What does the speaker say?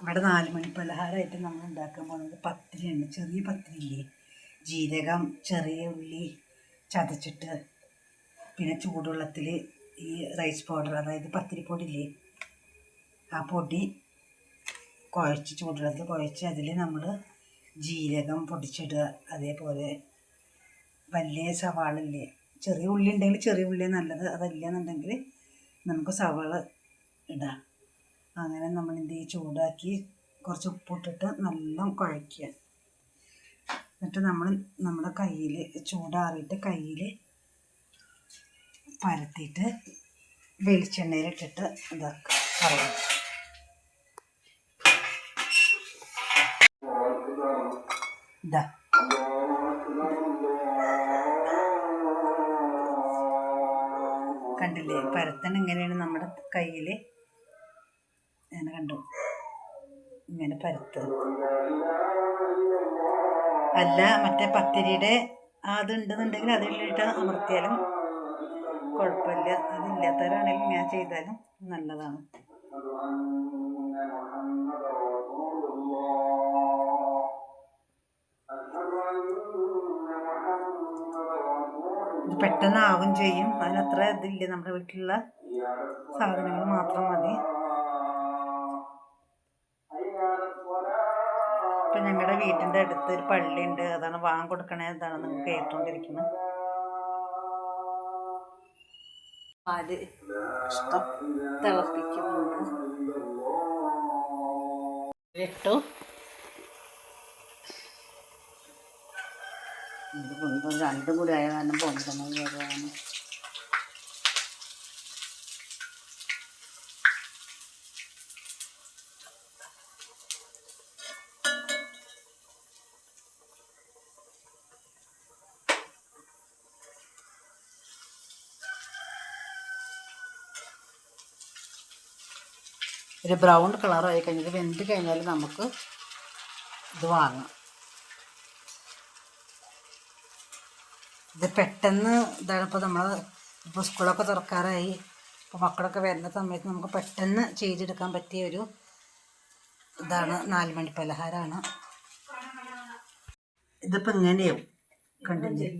ഇവിടെ 4 മണി പലഹാരമായിട്ട് നമ്മൾ ഉണ്ടാക്കാൻ പോകുന്നത് പത്തിരിയാണ്. ചെറിയ പത്തിരിയില്ലേ, ജീരകം ചെറിയ ഉള്ളി ചതച്ചിട്ട് പിന്നെ ചൂടുവെള്ളത്തിൽ ഈ റൈസ് പൗഡർ, അതായത് പത്തിരിപ്പൊടി ഇല്ലേ, ആ പൊടി കുഴച്ച് ചൂടുവെള്ളത്തിൽ കുഴച്ച് അതിൽ നമ്മൾ ജീരകം പൊടിച്ചിടുക. അതേപോലെ വലിയ സവാള ഇല്ലേ, ചെറിയ ഉള്ളി ഉണ്ടെങ്കിൽ ചെറിയ ഉള്ളി നല്ലത്, അതല്ല എന്നുണ്ടെങ്കിൽ നമുക്ക് സവാള ഇടാം. അങ്ങനെ നമ്മൾ ചൂടാക്കി കുറച്ച് ഉപ്പിട്ടിട്ട് നല്ല കുഴയ്ക്കുക. എന്നിട്ട് നമ്മൾ നമ്മുടെ കയ്യിൽ ചൂടാറിയിട്ട് കയ്യിൽ പരത്തിയിട്ട് വെളിച്ചെണ്ണയിലിട്ടിട്ട് ഇതാക്കുക, പറയാം. ഇതാ കണ്ടില്ലേ, പരത്തൻ ഇങ്ങനെയാണ് നമ്മുടെ കയ്യിൽ. ഞാൻ കണ്ടു, ഇങ്ങനെ പരത്തുക. അല്ല മറ്റേ പത്തിരിയുടെ അതുണ്ടെന്നുണ്ടെങ്കിൽ അതിലിട്ട് അമർത്തിയാലും കുഴപ്പമില്ല. അതില്ലാത്തവരാണെങ്കിൽ ഇങ്ങനെ ചെയ്താലും നല്ലതാണ്. ഇത് പെട്ടെന്ന് ആവും ചെയ്യും. അതിനത്ര ഇതില്ല, നമ്മുടെ വീട്ടിലുള്ള സാധനങ്ങൾ മാത്രം മതി. ഇപ്പം ഞങ്ങളുടെ വീട്ടിൻ്റെ അടുത്ത് ഒരു പള്ളിയുണ്ട്, അതാണ് വാങ്ങി കൊടുക്കണേ, അതാണ് നിങ്ങൾ കേട്ടുകൊണ്ടിരിക്കുന്നത്. പാല് ഇഷ്ടം തിളപ്പിക്കുന്നുണ്ട്. ഇട്ടു ഇത് പൊന്തും, രണ്ടും കൂടി ആയ കാരണം പൊന്തണം വരുവാണ്. ഒരു ബ്രൗൺ കളറായി കഴിഞ്ഞാൽ വെന്ത് കഴിഞ്ഞാൽ നമുക്ക് ഇത് വാങ്ങാം. ഇത് പെട്ടെന്ന് ഇതാണ്. ഇപ്പോൾ സ്കൂളൊക്കെ തുറക്കാറായി. ഇപ്പോൾ മക്കളൊക്കെ വരുന്ന സമയത്ത് നമുക്ക് പെട്ടെന്ന് ചെയ്തെടുക്കാൻ പറ്റിയ ഒരു ഇതാണ്, 4 മണി പലഹാരമാണ്. ഇതിപ്പോൾ ഇങ്ങനെയാവും, കണ്ടില്ലേ.